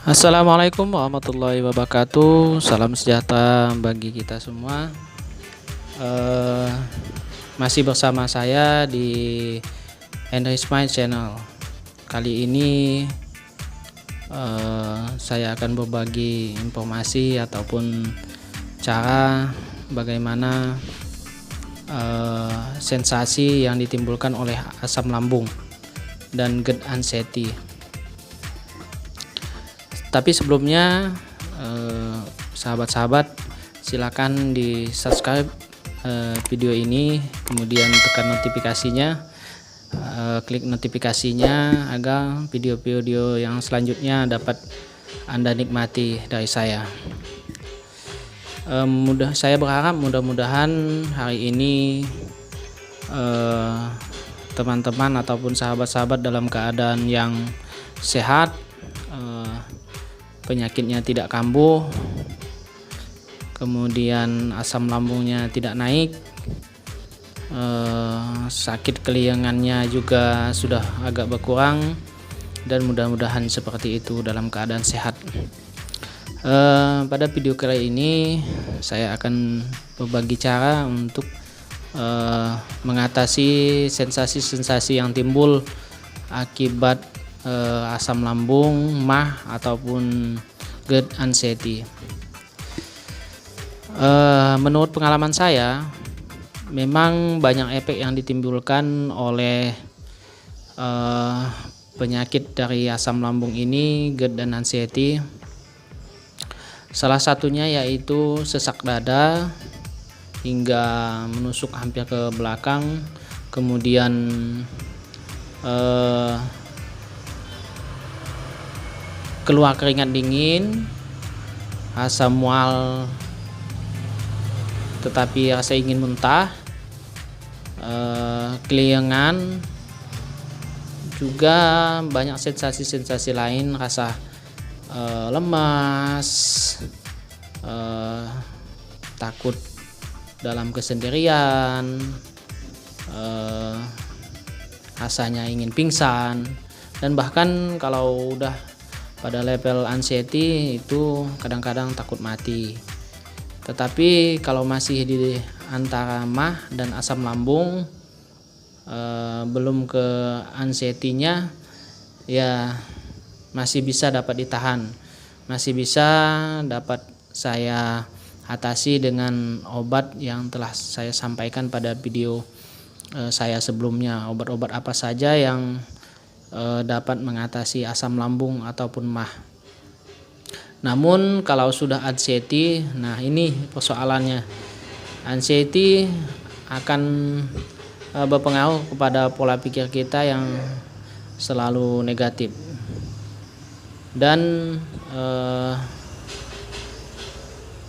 Assalamualaikum warahmatullahi wabarakatuh. Salam sejahtera bagi kita semua. Eh, Masih bersama saya di Henry's Mind Channel. Kali ini saya akan berbagi informasi ataupun cara bagaimana sensasi yang ditimbulkan oleh asam lambung dan GERD anxiety. Tapi sebelumnya sahabat-sahabat silakan di subscribe video ini, kemudian tekan notifikasinya, klik notifikasinya agar video-video yang selanjutnya dapat Anda nikmati dari saya. Saya berharap mudah-mudahan hari ini teman-teman ataupun sahabat-sahabat dalam keadaan yang sehat, penyakitnya tidak kambuh, kemudian asam lambungnya tidak naik, sakit keliengannya juga sudah agak berkurang, dan mudah-mudahan seperti itu dalam keadaan sehat. Pada video kali ini saya akan berbagi cara untuk mengatasi sensasi-sensasi yang timbul akibat asam lambung, MAH ataupun GERD anxiety. Menurut pengalaman saya, memang banyak efek yang ditimbulkan oleh penyakit dari asam lambung ini, GERD dan anxiety. Salah satunya yaitu sesak dada hingga menusuk hampir ke belakang, kemudian keluar keringat dingin, rasa mual tetapi rasa ingin muntah, keliengan, juga banyak sensasi-sensasi lain, rasa lemas, takut dalam kesendirian, rasanya ingin pingsan, dan bahkan kalau udah pada level anxiety itu kadang-kadang takut mati. Tetapi kalau masih di antara MAH dan asam lambung, belum ke anxiety-nya, ya masih bisa dapat ditahan, masih bisa dapat saya atasi dengan obat yang telah saya sampaikan pada video saya sebelumnya. Obat-obat apa saja yang dapat mengatasi asam lambung ataupun MAH. Namun kalau sudah anxiety, nah ini persoalannya. Anxiety akan berpengaruh kepada pola pikir kita yang selalu negatif. Dan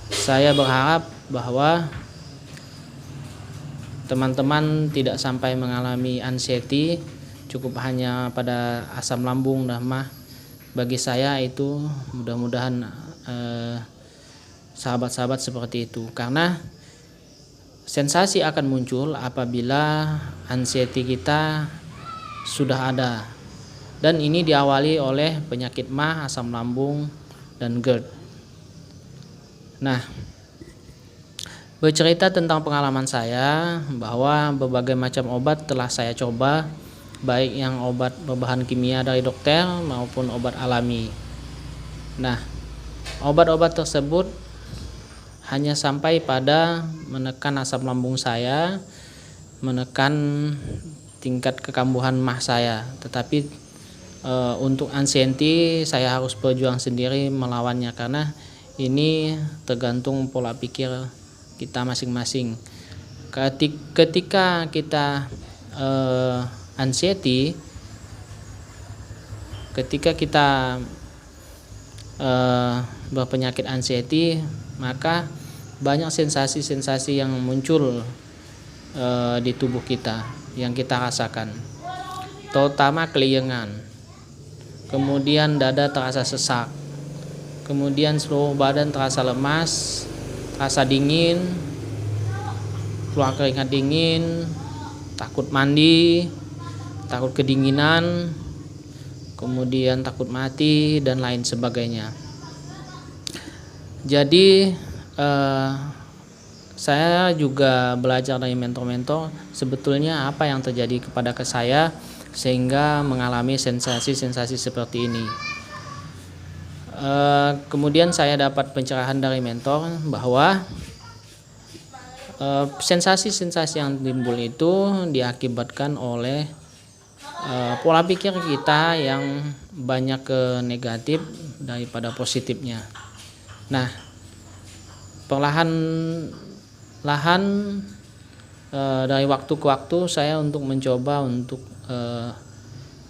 saya berharap bahwa teman-teman tidak sampai mengalami anxiety, cukup hanya pada asam lambung dan MAH. Bagi saya itu mudah-mudahan sahabat-sahabat seperti itu, karena sensasi akan muncul apabila anxiety kita sudah ada, dan ini diawali oleh penyakit MAH, asam lambung, dan GERD. Nah, bercerita tentang pengalaman saya bahwa berbagai macam obat telah saya coba, baik yang obat berbahan kimia dari dokter maupun obat alami. Nah, obat-obat tersebut hanya sampai pada menekan asam lambung saya, menekan tingkat kekambuhan MAH saya. Tetapi untuk anxiety saya harus berjuang sendiri melawannya, karena ini tergantung pola pikir kita masing-masing. Ketika kita anxiety, ketika kita berpenyakit anxiety, maka banyak sensasi-sensasi yang muncul di tubuh kita yang kita rasakan, terutama keliengan, kemudian dada terasa sesak, kemudian seluruh badan terasa lemas, terasa dingin, keluar keringat dingin, takut mandi, takut kedinginan, kemudian takut mati dan lain sebagainya. Jadi saya juga belajar dari mentor-mentor sebetulnya apa yang terjadi kepada saya sehingga mengalami sensasi-sensasi seperti ini. Kemudian saya dapat pencerahan dari mentor bahwa sensasi-sensasi yang timbul itu diakibatkan oleh pola pikir kita yang banyak ke negatif daripada positifnya. Nah, perlahan-lahan dari waktu ke waktu saya untuk mencoba untuk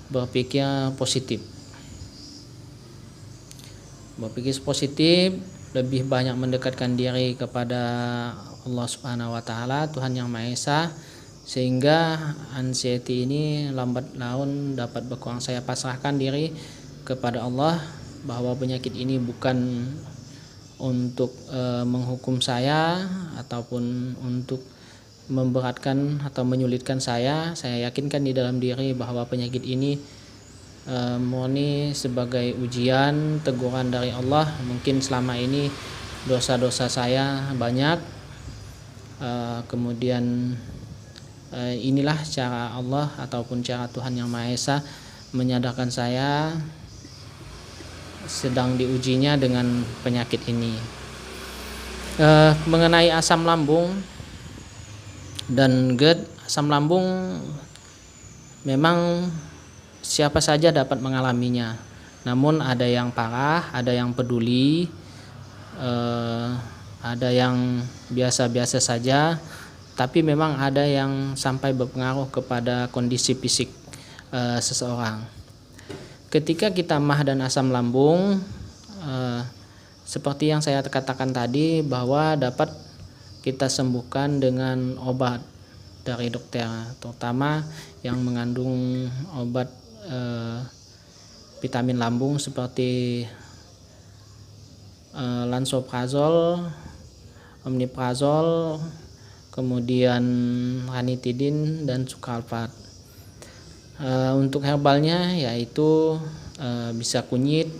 berpikir positif. Berpikir positif, lebih banyak mendekatkan diri kepada Allah Subhanahu wa taala, Tuhan yang Maha Esa, sehingga anxiety ini lambat laun dapat berkurang. Saya pasrahkan diri kepada Allah bahwa penyakit ini bukan untuk menghukum saya ataupun untuk memberatkan atau menyulitkan saya. Saya yakinkan di dalam diri bahwa penyakit ini murni sebagai ujian, teguran dari Allah. Mungkin selama ini dosa-dosa saya banyak, kemudian inilah cara Allah ataupun cara Tuhan yang Maha Esa menyadarkan saya sedang diujinya dengan penyakit ini. Mengenai asam lambung dan GERD, asam lambung memang siapa saja dapat mengalaminya. Namun ada yang parah, ada yang peduli, ada yang biasa-biasa saja, tapi memang ada yang sampai berpengaruh kepada kondisi fisik seseorang. Ketika kita MAH dan asam lambung, seperti yang saya katakan tadi bahwa dapat kita sembuhkan dengan obat dari dokter, terutama yang mengandung obat vitamin lambung seperti lansoprazol, omeprazol, kemudian ranitidin dan sukalfat. Untuk herbalnya yaitu bisa kunyit,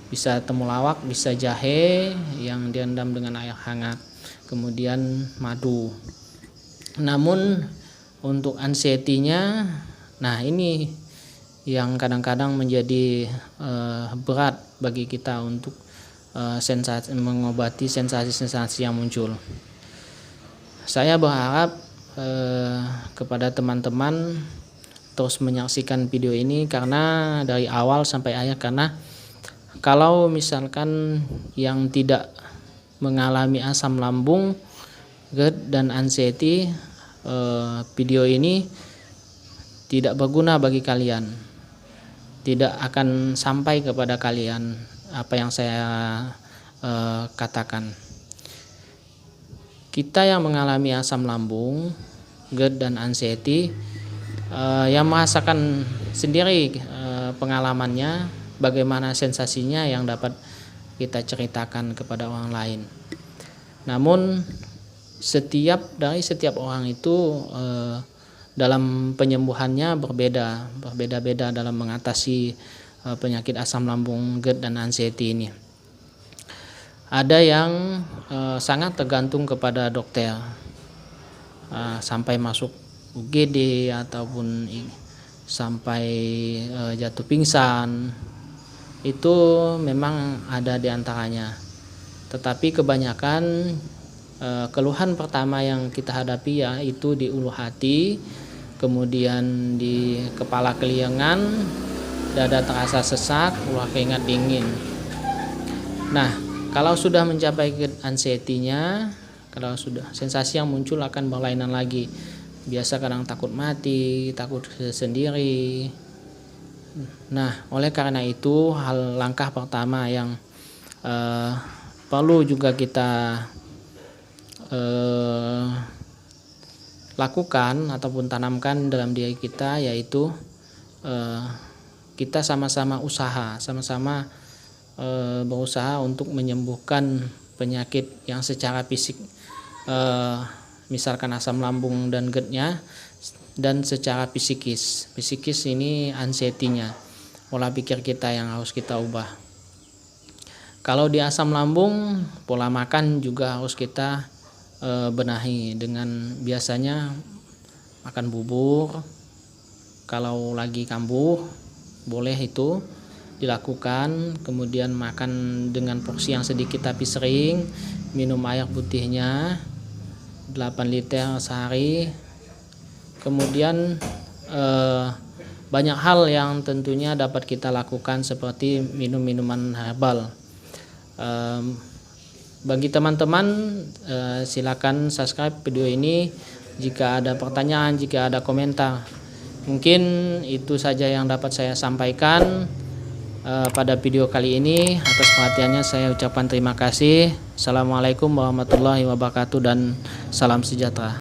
bisa temulawak, bisa jahe yang direndam dengan air hangat, kemudian madu. Namun untuk anxiety-nya, nah ini yang kadang-kadang menjadi berat bagi kita untuk mengobati sensasi-sensasi yang muncul. Saya berharap kepada teman-teman terus menyaksikan video ini karena dari awal sampai akhir, karena kalau misalkan yang tidak mengalami asam lambung, GERD dan anxiety, video ini tidak berguna bagi kalian, tidak akan sampai kepada kalian apa yang saya katakan. Kita yang mengalami asam lambung, GERD dan anxiety, yang merasakan sendiri pengalamannya, bagaimana sensasinya yang dapat kita ceritakan kepada orang lain. Namun dari setiap orang itu dalam penyembuhannya berbeda-beda dalam mengatasi penyakit asam lambung, GERD dan anxiety ini. Ada yang sangat tergantung kepada dokter, sampai masuk UGD ataupun sampai jatuh pingsan, itu memang ada di antaranya. Tetapi kebanyakan keluhan pertama yang kita hadapi yaitu di ulu hati, kemudian di kepala keliengan, dada terasa sesak, keluar keringat dingin. Nah, kalau sudah mencapai anxiety-nya, kalau sudah, sensasi yang muncul akan berlainan lagi. Biasa kadang takut mati, takut sendiri. Nah, oleh karena itu langkah pertama yang perlu juga kita lakukan ataupun tanamkan dalam diri kita, yaitu kita sama-sama berusaha untuk menyembuhkan penyakit yang secara fisik, misalkan asam lambung dan GERD-nya, dan secara psikis ini anxiety-nya. pola pikir kita yang harus kita ubah. Kalau di asam lambung, pola makan juga harus kita benahi dengan biasanya makan bubur. Kalau lagi kambuh boleh itu dilakukan, kemudian makan dengan porsi yang sedikit tapi sering, minum air putihnya 8 liter sehari. Kemudian banyak hal yang tentunya dapat kita lakukan seperti minum minuman herbal. Bagi teman-teman silakan subscribe video ini jika ada pertanyaan, jika ada komentar. Mungkin itu saja yang dapat saya sampaikan pada video kali ini. Atas perhatiannya saya ucapkan terima kasih. Assalamualaikum warahmatullahi wabarakatuh dan salam sejahtera.